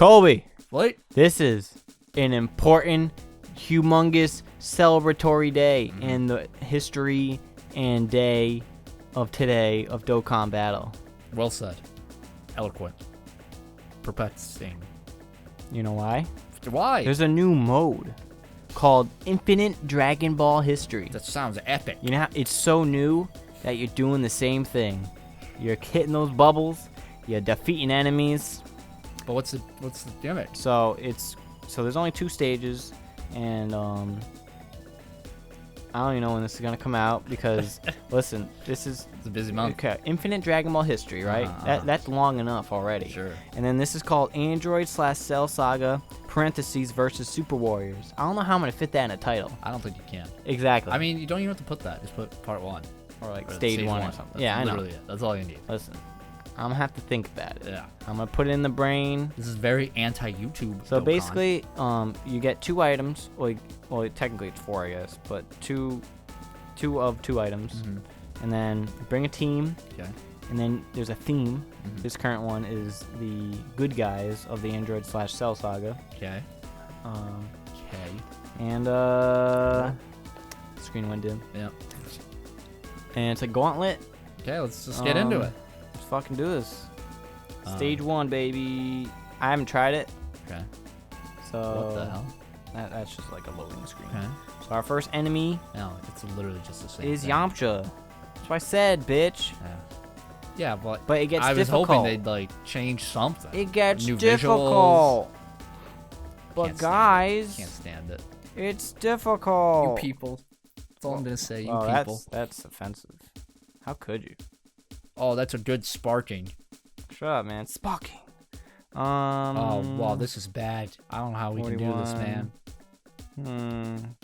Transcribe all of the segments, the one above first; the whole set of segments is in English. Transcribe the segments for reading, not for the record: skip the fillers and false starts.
Colby, What? this is an important, humongous, celebratory day in the history and day of today of Dokkan Battle. Well said. Eloquent. Perplexing. You know why? Why? There's a new mode called Infinite Dragon Ball History. That sounds epic. You know how it's so new that you're doing the same thing. You're hitting those bubbles, you're defeating enemies. But what's the gimmick? So there's only 2 stages, and I don't even know when this is gonna come out because listen, this is It's a busy month. okay. Infinite Dragon Ball History, right? That's long enough already. Sure. And then this is called Android/Cell Saga (parentheses versus Super Warriors). I don't know how I'm gonna fit that in a title. I don't think you can. Exactly. I mean, you don't even have to put that. Just put part 1. or like Or stage 1 or something. That's Yeah, I know. literally it. That's all you need. Listen, I'm gonna have to think about it. Yeah. I'm gonna put it in the brain. This is very anti-YouTube. So Dokkan. basically, you get 2 items. Well, technically it's 4, I guess, but two of 2 items, and then bring a team. Okay. And then there's a theme. This current one is the good guys of the Android/Cell Saga. Okay. Okay. And screen went dim. Yeah. And it's a gauntlet. Okay, let's just get into it. Let's fucking do this. Stage 1, baby. I haven't tried it. Okay. So What the hell? That's just like a loading screen. Okay. So our first enemy No, it's literally just the same. is thing. Yamcha. That's what I said, bitch. Yeah, but But it gets I was difficult. hoping they'd like change something. It gets New difficult. But Can't stand it. guys, Can't stand it. it's difficult. You people. That's all I'm gonna say. You Oh, people. that's offensive. How could you? Oh, that's a good sparking. Shut up, man. Sparking. Oh wow, this is bad. I don't know how we can do this, 41. man.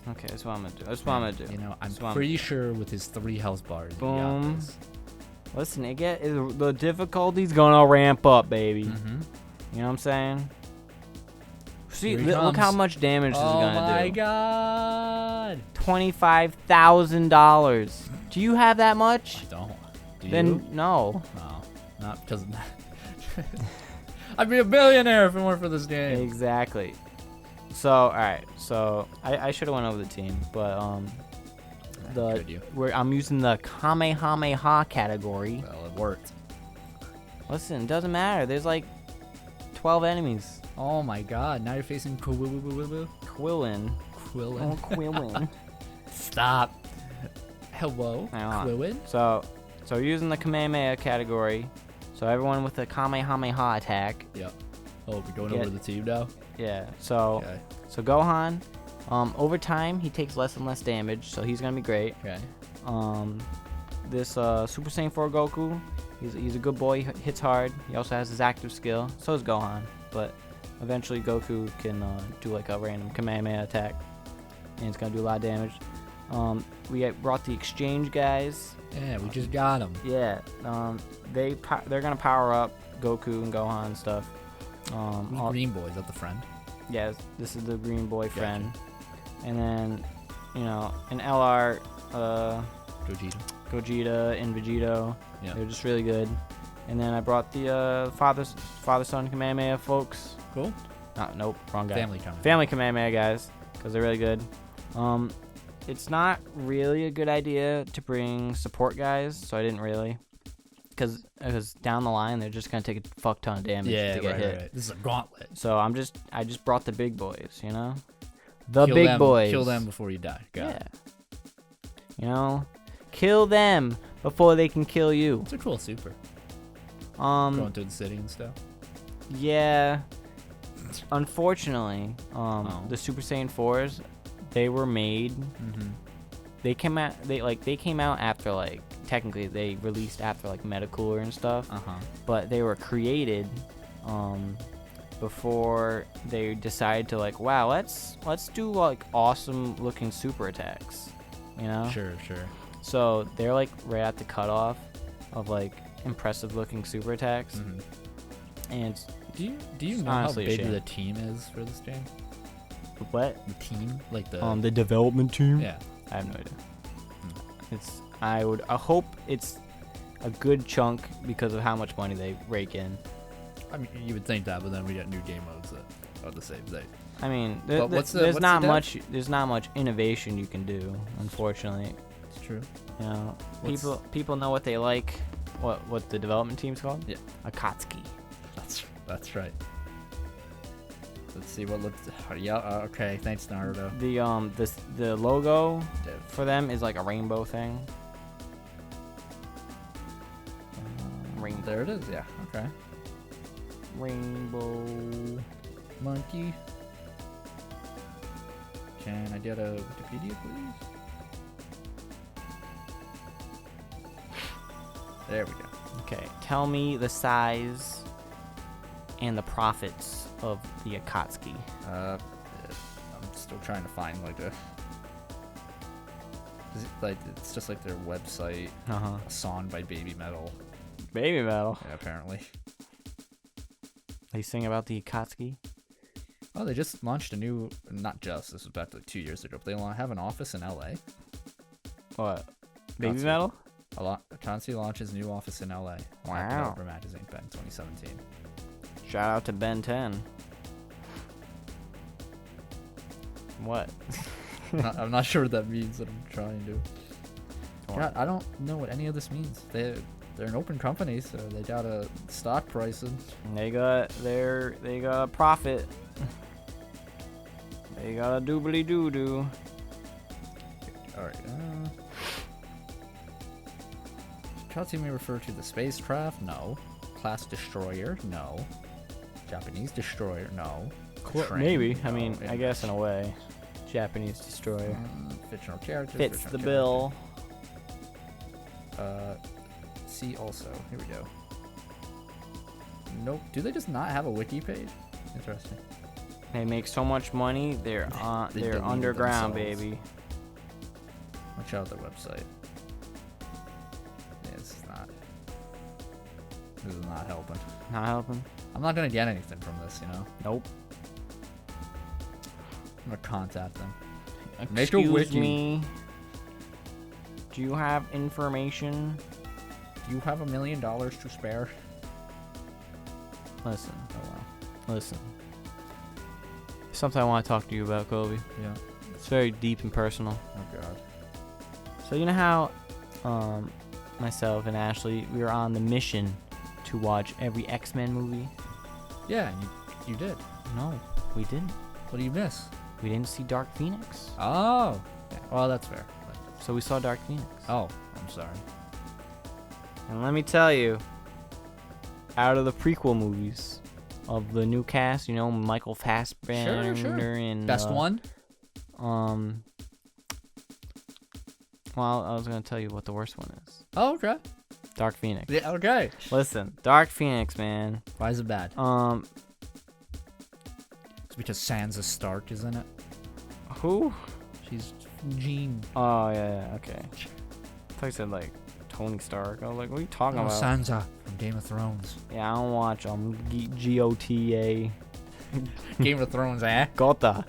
Okay, that's what I'm gonna do. That's what I'm gonna do. You know, I'm That's what pretty sure with his 3 health bars, he got Boom. this. Listen, the difficulty's gonna ramp up, baby. Mm-hmm. You know what I'm saying? See, Here he look how comes. much damage this is Oh gonna my do. god! $25,000. Do you have that much? I don't. Do Then you? no. No, not because of that. I'd be a billionaire if it weren't for this game. Exactly. So, all right. So I should have went over the team, but Could you? I'm using the Kamehameha category. Well, it worked. Listen, it doesn't matter. There's like 12 enemies. Oh my god, now you're facing Quillin. Quillin. Oh, Quillin. Stop. Hello, Hang on. Quillin? So using the Kamehameha category. So everyone with the Kamehameha attack. Yep. Oh, we're going over the team now? Yeah. So Okay. so Gohan, over time he takes less and less damage, so he's gonna be great. Okay. This Super Saiyan 4 Goku, he's a good boy. He hits hard. He also has his active skill. So is Gohan, but eventually Goku can do like a random Kamehameha attack, and it's gonna do a lot of damage. We brought the exchange guys. Yeah, we just got him. Yeah. They're gonna power up Goku and Gohan and stuff. Green boy, is that the friend? Yeah, this is the green boy friend. And then, an LR, Gogeta and Vegito. Yeah. They're just really good. And then I brought the father-son Kamehameha folks. Cool. Nope, wrong guy. Family Kamehameha guys, because they're really good. It's not really a good idea to bring support guys, so I didn't really. Because down the line, they're just going to take a fuck ton of damage to get hit. Right. This is a gauntlet. So I just brought the big boys, The big boys. Kill them before you die. Got it. Kill them before they can kill you. It's a cool super. Going through the city and stuff. Yeah. Unfortunately, the Super Saiyan 4s, they were made. They came out. They came out after technically they released after Metacooler and stuff. But they were created before they decided to wow, let's do awesome looking super attacks. Sure. So they're right at the cutoff of impressive looking super attacks. And do you know how big the team is for this game? what? The team, The development team. Yeah. I have no idea. I hope it's a good chunk because of how much money they rake in. I mean, you would think that, but then we get new game modes that are the same thing. I mean, what's there's not the much. There's not much innovation you can do, unfortunately. It's true. You know, people know what they like. What the development team's called? Yeah, Akatsuki. That's right. Let's see what looks. Yeah. Okay. Thanks, Naruto. The logo for them is like a rainbow thing. Rainbow. There it is. Yeah. Okay. Rainbow monkey. Can I get a Wikipedia, please? There we go. Okay. Tell me the size and the profits of the Akatsuki. I'm still trying to find like a. It's just like their website. A song by Baby Metal. Baby Metal. Yeah, apparently. They sing about the Akatsuki. Oh, they just launched a new. Not just. This was back to like 2 years ago. But they have an office in LA. What? Baby Akatsuki. Metal? Akatsuki launches new office in LA. Wow. Developer Magazine, Ben, 2017. Shout out to Ben 10. What? I'm not sure what that means, but I'm trying to. God, I don't know what any of this means. They're an open company, so they got a stock pricing. They got a profit. They got a doobly doo doo. All right. Akatsuki may refer to the spacecraft. No. Class destroyer. No. Japanese destroyer. No. Train, Maybe. no. I mean, I guess in a way, Japanese destroyer fictional characters. fits the bill. See also. Here we go. Nope. Do they just not have a wiki page? Interesting. They make so much money. They're underground, themselves. baby. Watch out their website. Yeah, this is not helping. Not helping. I'm not gonna get anything from this, you know. Nope. I'm gonna contact them. Make a wiki. Me. Do you have information? Do you have $1 million to spare? Listen. Oh wow. Listen. Something I want to talk to you about, Kobe. Yeah. It's very deep and personal. Oh god. So you know how myself and Ashley, we were on the mission to watch every X-Men movie? Yeah, you did. No, we didn't. What do you miss? We didn't see Dark Phoenix. Oh. Yeah. Well, that's fair. So we saw Dark Phoenix. Oh, I'm sorry. And let me tell you, out of the prequel movies of the new cast, you know, Michael Fassbender Sure. and Best one? Well, I was gonna tell you what the worst one is. Oh, okay. Dark Phoenix. Yeah, okay. Listen, Dark Phoenix, man. Why is it bad? It's because Sansa Stark is in it. Who? She's Jean. Oh yeah, okay. I thought you said like Tony Stark. I was like, what are you talking about? Sansa from Game of Thrones. Yeah, I don't watch GOTA. Game of Thrones, eh? Gota.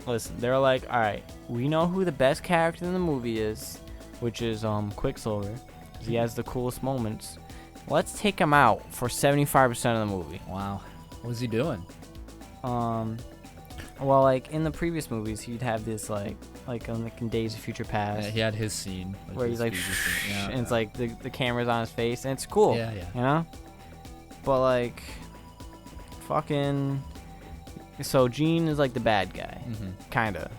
Listen, they're like, all right, we know who the best character in the movie is, which is Quicksilver, because he has the coolest moments. Let's take him out for 75% of the movie. Wow. What was he doing? Well, like in the previous movies, he'd have this like in Days of Future Past. Yeah, he had his scene. Where he's like, yeah, and it's like the camera's on his face, and it's cool. Yeah. You know? But like, fucking. So Jean is like the bad guy, kinda.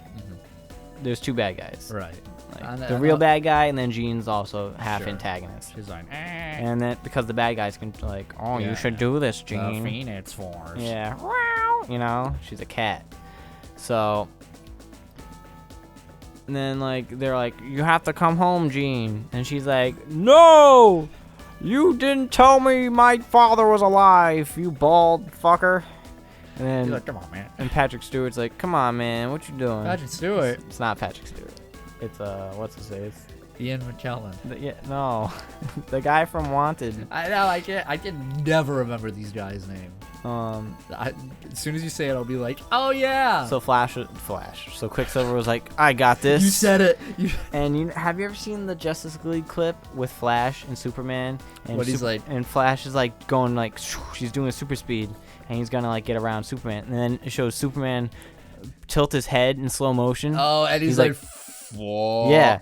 There's two bad guys. Right. Like, the real bad guy, and then Jean's also half antagonist. She's like, and then because the bad guys can like, you should do this, Jean. The Phoenix Force. Yeah. You know, she's a cat. So. And then like they're like, you have to come home, Jean, and she's like, no, you didn't tell me my father was alive, you bald fucker. And then, he's like, come on, man. And Patrick Stewart's like, come on, man, what you doing? Patrick Stewart. It's not Patrick Stewart. It's what's his name? Ian McKellen. No, the guy from Wanted. I know. I can never remember these guys' names. As soon as you say it, I'll be like, oh yeah. So Flash. So Quicksilver was like, I got this. You said it. And have you ever seen the Justice League clip with Flash and Superman? And What he's like? And Flash is like going like, she's doing a super speed, and he's gonna like get around Superman, and then it shows Superman tilt his head in slow motion. Oh, and he's like, whoa. Yeah,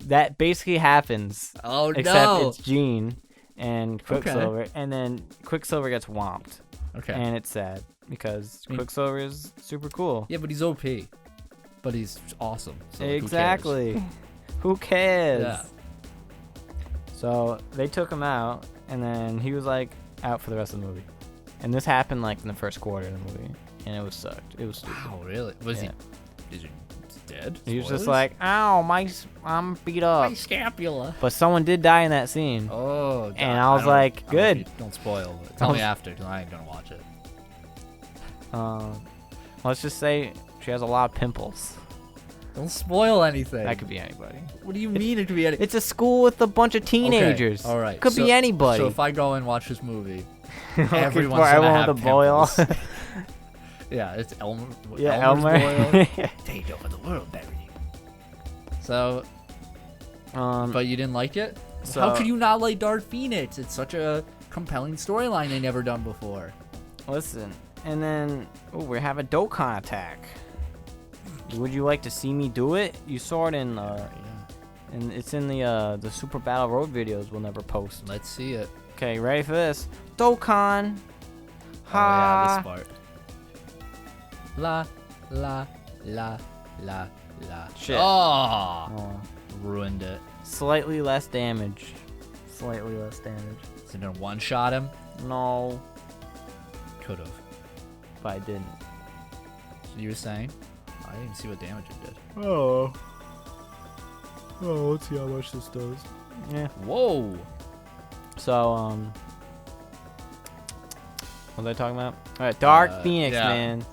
that basically happens. Oh except it's Jean and Quicksilver, Okay. and then Quicksilver gets whomped. Okay. And it's sad because Quicksilver is super cool. Yeah, but he's OP. But he's awesome. So like, Exactly. Who cares? Yeah. So they took him out, and then he was like out for the rest of the movie. And this happened like in the first quarter of the movie, and it was sucked. It was stupid. Wow, really? Was Yeah. he? Is he dead? He was just Spoilers? like, "Ow, I'm beat up." my scapula. But someone did die in that scene. Oh, God. And I was don't- like, I don't know if good. you- Don't spoil it. Tell me after, because I ain't gonna watch it. Let's just say she has a lot of pimples. Don't spoil anything. That could be anybody. What do you mean it could be any? It's a school with a bunch of teenagers. Okay, all right. Could be anybody. So if I go and watch this movie, Looking everyone's for gonna everyone have with a boil. pimples. Yeah, it's Elmer. Yeah, Elmer's Elmer. boil. Take over the world, baby. So, but you didn't like it? So- How could you not like Dark Phoenix? It's such a compelling storyline they never done before. Listen, and then we have a Dokkan attack. Would you like to see me do it? You saw it in, and it's in the Super Battle Road videos we'll never post. Let's see it. Okay, ready for this? Dokkan. Oh yeah, Ha. this part. La la la la la. Shit. Oh, Oh, ruined it. slightly less damage. Slightly less damage. Is it gonna one shot him? No, Could have. but I didn't. So you were saying? I didn't see what damage it did. Oh, let's see how much this does. Yeah. Whoa. So, what was I talking about? All right, Dark Phoenix, yeah. man.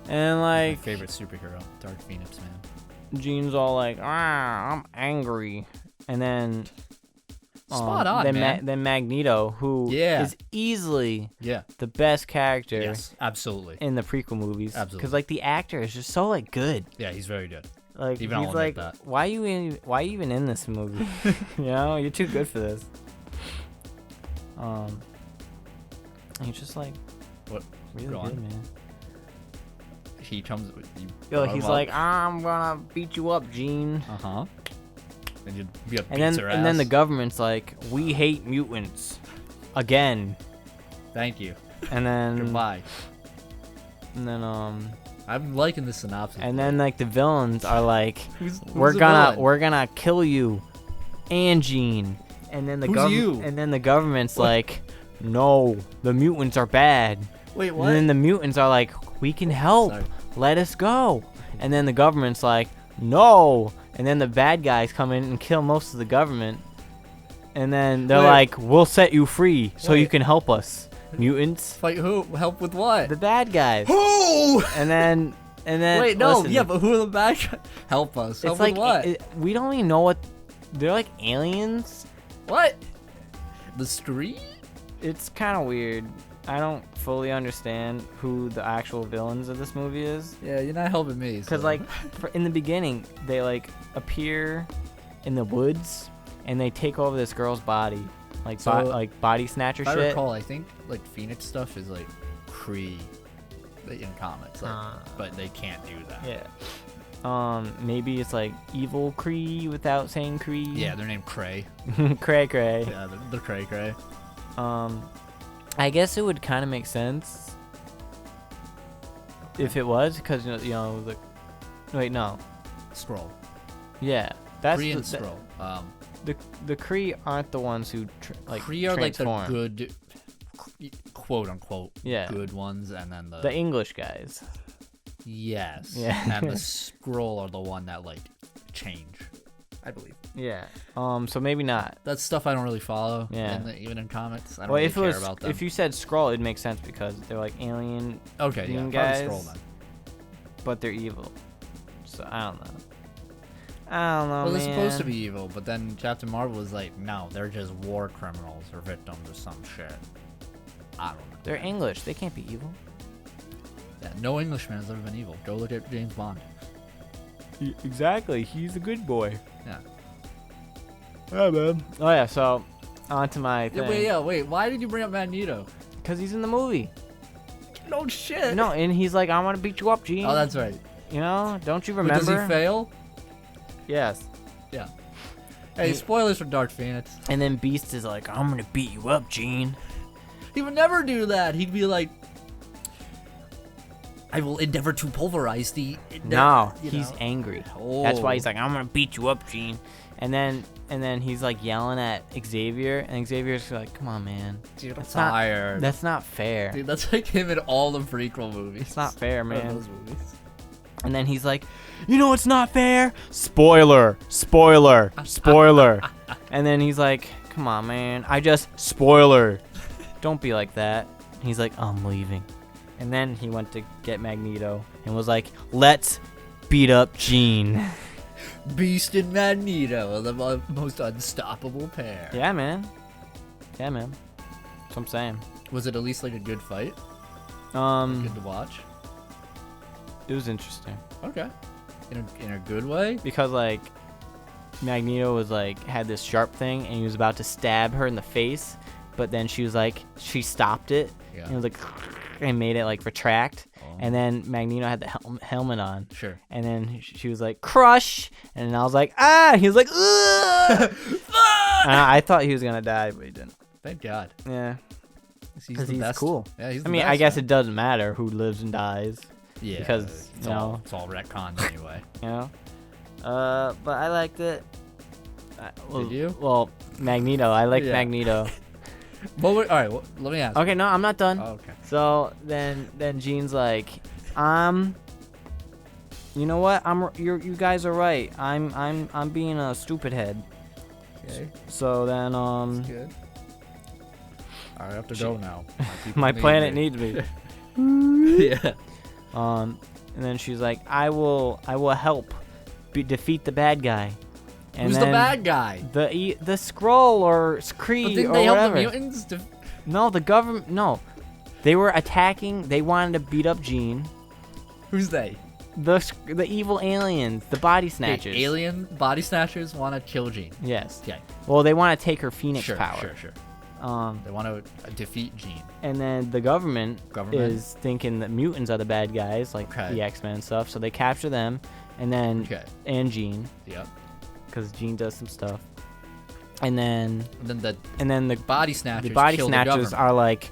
And My like, favorite superhero, Dark Phoenix, man. Jean's all like, I'm angry. And then Spot on, man. Then Magneto, who Yeah. is easily Yeah. the best character Yes, absolutely. in the prequel movies. Absolutely. Because like the actor is just so like good. Yeah, he's very good. Like Even he's I'll like, admit that. why you even in this movie? You know, you're too good for this. And he's just like, What? really Go good, on. man. He comes. You Yo, he's like, I'm gonna beat you up, Jean. uh huh. And you beat And then her and then the ass. government's like, we hate mutants, again. Thank you. And then Goodbye. And then I'm liking the synopsis. and then like the villains are like, who's we're the gonna villain? we're gonna kill you, and Jean. And then the Who's you? And then the government's like, no, the mutants are bad. Wait, what? And then the mutants are like, we can help. Sorry. Let us go. And then the government's like, no. And then the bad guys come in and kill most of the government. And then they're Wait. like, we'll set you free so you Wait. can help us. Mutants. Fight who? Help with what? The bad guys. Who? And then Wait, no. listen, Yeah, but who are the bad guys? Help us. Help it's like with what? we don't even know what they're like, aliens. What? The street? It's kind of weird. I don't fully understand who the actual villains of this movie is. Yeah, you're not helping me. Because so. like in the beginning, they like appear in the woods and they take over this girl's body, like So, like body snatcher if I shit. recall, I think like Phoenix stuff is like pre in comics, like, but they can't do that. Yeah. Maybe it's like evil Kree without saying Kree. Yeah, they're named Cray. Cray Cray. Yeah, they're Cray Cray. I guess it would kind of make sense if it was, because you know the. Wait, no. Scroll. Yeah, that's Kree the, and Scroll. the Kree aren't the ones who Kree are like the transform. good, quote unquote, Yeah. good ones, and then The English guys. yes, Yeah. and the Scroll are the one that like change, I believe. Yeah. So maybe not. That's stuff I don't really follow. Yeah. Even in comics, I don't Well, really if it care was, about them. if you said Skrull, it'd make sense because they're like alien, okay, yeah, green probably guys, Scroll then. but they're evil. So I don't know. I don't know, Well, they're man. supposed to be evil, but then Captain Marvel was like, no, they're just war criminals or victims or some shit. I don't know. They're English. They can't be evil. Yeah, no Englishman has ever been evil. Go look at James Bond. Exactly. He's a good boy. Yeah. Yeah, man. Oh, yeah. So, on to my thing. Wait. Why did you bring up Magneto? Because he's in the movie. No shit. No, and he's like, I want to beat you up, Gene. Oh, that's right. You know? Don't you But remember? does he fail? Yes. Yeah. Hey, spoilers for Dark Phoenix. And then Beast is like, I'm going to beat you up, Gene. He would never do that. He'd be like, I will endeavor to pulverize the... No, he's angry. Oh. That's why he's like, I'm going to beat you up, Gene. And then he's like yelling at Xavier, and Xavier's like, come on, man. Dude, I'm That's tired. That's not fair. Dude, that's like him in all the prequel movies. It's not fair, man. Those movies. And then he's like, you know it's not fair? Spoiler. And then he's like, come on, man. Spoiler. Don't be like that. And he's like, I'm leaving. And then he went to get Magneto and was like, let's beat up Gene. Beast and Magneto, the most unstoppable pair. Yeah, man. That's what I'm saying. Was it at least like a good fight? Good to watch? It was interesting. Okay. In a good way? Because, like, Magneto was, like, had this sharp thing, and he was about to stab her in the face, but then she was, like, she stopped it, and it was, like, and made it, like, retract, and then Magneto had the helmet on. Sure. And then she was, like, crush, and I was like, ah! He was like, ugh! I thought he was gonna die, but he didn't. Thank God. Yeah. Because he's cool. Yeah, he's I mean, I guess it doesn't matter who lives and dies. Yeah, because it's all retconned anyway. You know, but I liked it. Did you? Well, Magneto. I like Magneto. All right, let me ask. Okay, no, I'm not done. Oh, okay. So then Jean's like, you know what? You guys are right. I'm being a stupid head. Okay. So then That's good. I have to go now. My planet needs me. Yeah. And then she's like, I will help defeat the bad guy. And Who's the bad guy? The Skrull or Kree But didn't or they help whatever. the mutants? No, the government. No, they were attacking. They wanted to beat up Jean. Who's they? The evil aliens, the body snatchers. The alien body snatchers want to kill Jean. Yes. Okay. Well, they want to take her Phoenix power. Sure. They want to defeat Jean. And then the government is thinking that mutants are the bad guys, like the X-Men and stuff. So they capture them, and then and Jean. Yep. Because Jean does some stuff. And then the body snatchers. The body snatchers are like,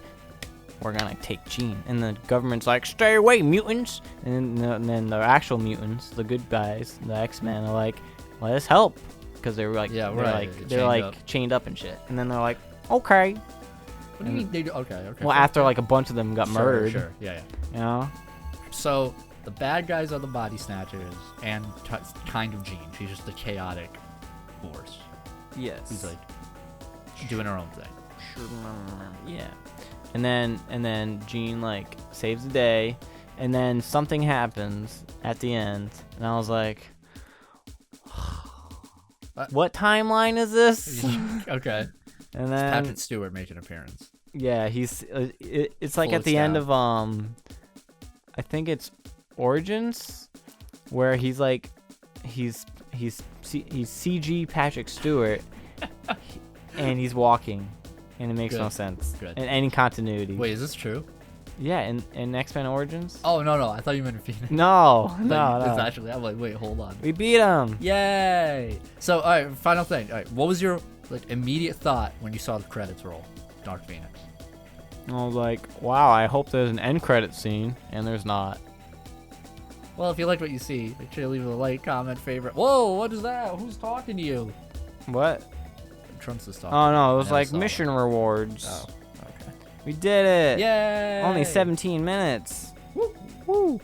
we're gonna take Jean, and the government's like, stay away, mutants. And then the actual mutants, the good guys, the X-Men, are like, let us help, because they were like, they're chained up and shit. And then they're like, okay. What do you mean they do? Okay. Well, after like a bunch of them got murdered. Sure. Yeah. You know. So the bad guys are the body snatchers and kind of Jean. She's just the chaotic force. Yes. Who's like doing her own thing. Yeah. And then Jean like saves the day, and then something happens at the end, and I was like, what timeline is this? Okay. And then Patrick Stewart makes an appearance. Yeah, it's like Full at the end of I think it's Origins, where he's like he's CG Patrick Stewart and he's walking, and it makes no sense in any continuity. Wait, is this true? Yeah, in X-Men Origins. Oh no, I thought you meant Phoenix. No. It's actually. I'm like, wait, hold on. We beat him. Yay! So, all right, final thing. All right, what was your immediate thought when you saw the credits roll? Dark Phoenix. I was like, wow, I hope there's an end credit scene, and there's not. Well, if you liked what you see, make sure to leave a like, comment, favorite. Whoa, what is that? Who's talking to you? What? Trump's is talking. Oh no, it was like mission rewards. Oh, okay. We did it. Yay! Only 17 minutes. Woo. Woo.